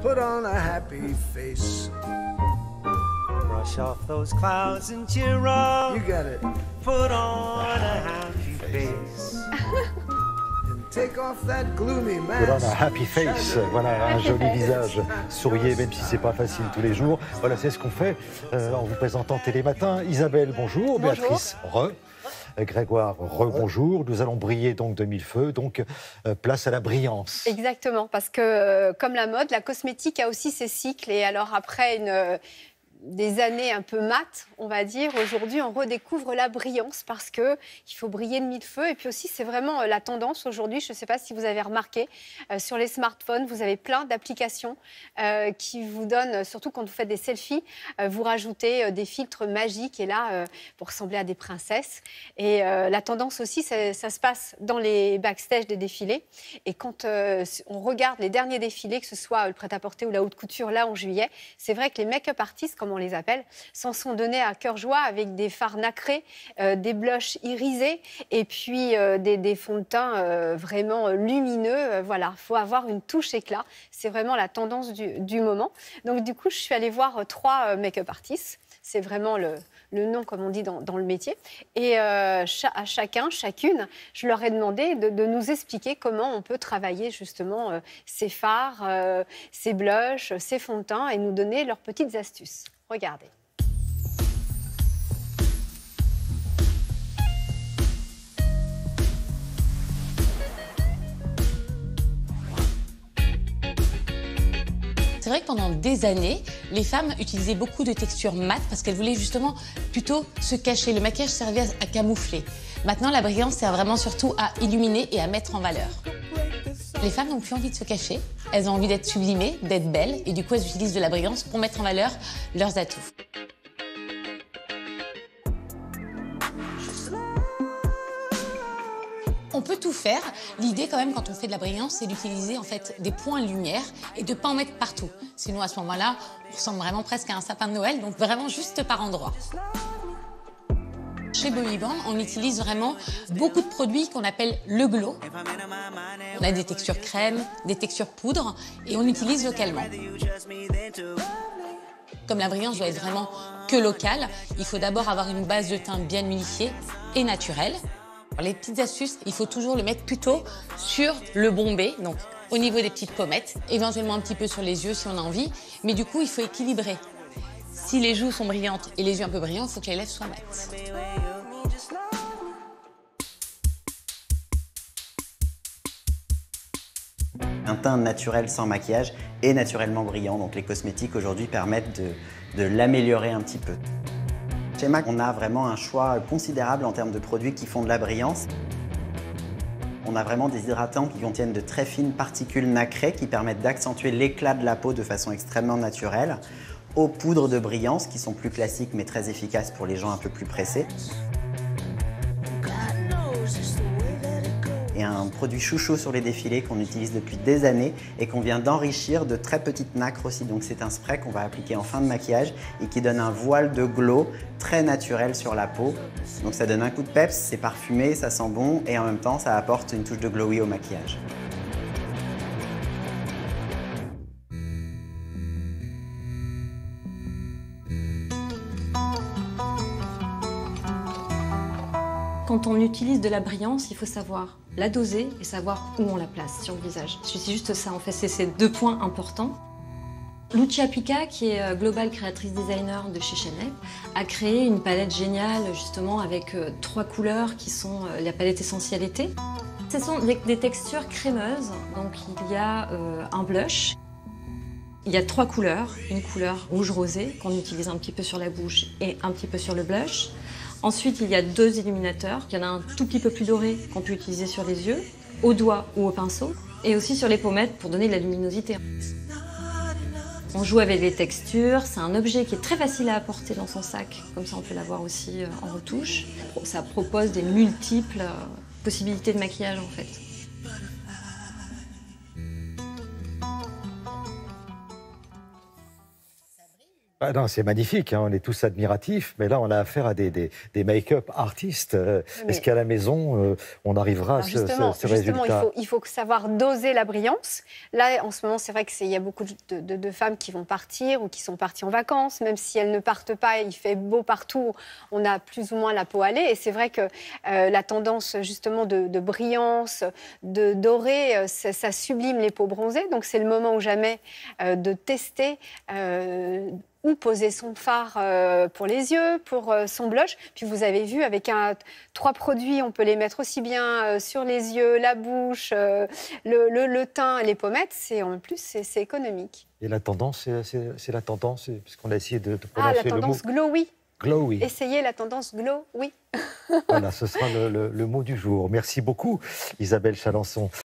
put on a happy face. Brush off those clouds and cheer up. You got it. Put on a happy face. And take off that gloomy Voilà, mask. un happy face, voilà, un joli visage. Souriez, même si c'est pas facile tous les jours. Voilà, c'est ce qu'on fait en vous présentant Télématin. Isabelle, bonjour. Bonjour. Béatrice, Grégoire, rebonjour. Nous allons briller donc de mille feux, donc place à la brillance. Exactement, parce que comme la mode, la cosmétique a aussi ses cycles. Et alors après des années un peu mates, on va dire, aujourd'hui on redécouvre la brillance parce qu'il faut briller de mille feux. Et puis aussi c'est vraiment la tendance aujourd'hui, je ne sais pas si vous avez remarqué, sur les smartphones, vous avez plein d'applications qui vous donnent, surtout quand vous faites des selfies, vous rajoutez des filtres magiques et là, pour ressembler à des princesses. Et la tendance aussi, ça se passe dans les backstage des défilés. Et quand on regarde les derniers défilés, que ce soit le prêt-à-porter ou la haute couture, là en juillet, c'est vrai que les make-up artistes, comme on les appelle, s'en sont donnés à cœur joie avec des fards nacrés, des blushs irisés et puis des fonds de teint vraiment lumineux. Voilà, il faut avoir une touche éclat. C'est vraiment la tendance du moment. Donc du coup, je suis allée voir 3 make-up artistes. C'est vraiment le nom, comme on dit dans le métier. Et à chacune, je leur ai demandé de nous expliquer comment on peut travailler justement ces fards, ces blushs, ces fonds de teint et nous donner leurs petites astuces. Regardez. C'est vrai que pendant des années, les femmes utilisaient beaucoup de textures mates parce qu'elles voulaient justement plutôt se cacher. Le maquillage servait à camoufler. Maintenant, la brillance sert vraiment surtout à illuminer et à mettre en valeur. Les femmes n'ont plus envie de se cacher, elles ont envie d'être sublimées, d'être belles, et du coup elles utilisent de la brillance pour mettre en valeur leurs atouts. On peut tout faire. L'idée quand même quand on fait de la brillance, c'est d'utiliser en fait des points de lumière et de ne pas en mettre partout. Sinon à ce moment-là, on ressemble vraiment presque à un sapin de Noël, donc vraiment juste par endroits. Chez Bowiban, on utilise vraiment beaucoup de produits qu'on appelle le glow. On a des textures crème, des textures poudre et on utilise localement. Comme la brillance doit être vraiment que locale, il faut d'abord avoir une base de teint bien unifiée et naturelle. Les petites astuces, il faut toujours le mettre plutôt sur le bombé, donc au niveau des petites pommettes, éventuellement un petit peu sur les yeux si on a envie, mais du coup il faut équilibrer. Si les joues sont brillantes et les yeux un peu brillants, il faut que les lèvres soient mates. Un teint naturel sans maquillage est naturellement brillant, donc les cosmétiques aujourd'hui permettent de l'améliorer un petit peu. Chez MAC, on a vraiment un choix considérable en termes de produits qui font de la brillance. On a vraiment des hydratants qui contiennent de très fines particules nacrées qui permettent d'accentuer l'éclat de la peau de façon extrêmement naturelle, aux poudres de brillance qui sont plus classiques mais très efficaces pour les gens un peu plus pressés. Et un produit chouchou sur les défilés qu'on utilise depuis des années et qu'on vient d'enrichir de très petites nacres aussi. Donc c'est un spray qu'on va appliquer en fin de maquillage et qui donne un voile de glow très naturel sur la peau. Donc ça donne un coup de peps, c'est parfumé, ça sent bon et en même temps ça apporte une touche de glowy au maquillage. Quand on utilise de la brillance, il faut savoir la doser et savoir où on la place sur le visage. C'est juste ça, en fait, c'est ces 2 points importants. Lucia Pica, qui est Global Creatrice Designer de chez Chanel, a créé une palette géniale, justement, avec 3 couleurs qui sont la palette essentielle été. Ce sont des textures crémeuses, donc il y a un blush. Il y a 3 couleurs, une couleur rouge rosé qu'on utilise un petit peu sur la bouche et un petit peu sur le blush. Ensuite, il y a 2 illuminateurs. Il y en a un tout petit peu plus doré qu'on peut utiliser sur les yeux, au doigt ou au pinceau, et aussi sur les pommettes pour donner de la luminosité. On joue avec les textures, c'est un objet qui est très facile à apporter dans son sac, comme ça on peut l'avoir aussi en retouche. Ça propose des multiples possibilités de maquillage en fait. Ah non, c'est magnifique, hein, on est tous admiratifs, mais là on a affaire à des make-up artistes. Mais- Est-ce qu'à la maison, on arrivera à Alors justement, ce résultat? il faut savoir doser la brillance. Là, en ce moment, c'est vrai qu'il y a beaucoup de femmes qui vont partir ou qui sont parties en vacances. Même si elles ne partent pas, il fait beau partout, on a plus ou moins la peau allée. Et c'est vrai que la tendance justement de brillance, de doré, ça sublime les peaux bronzées. Donc c'est le moment ou jamais de tester où poser son fard pour les yeux, pour son blush. Puis vous avez vu, avec 3 produits, on peut les mettre aussi bien sur les yeux, la bouche, le teint, les pommettes. En plus, c'est économique. Et la tendance, c'est la tendance, puisqu'on a essayé de Ah, prononcer la le mot tendance glowy. glowy. Essayez la tendance glowy. Voilà, ce sera le mot du jour. Merci beaucoup, Isabelle Chalençon.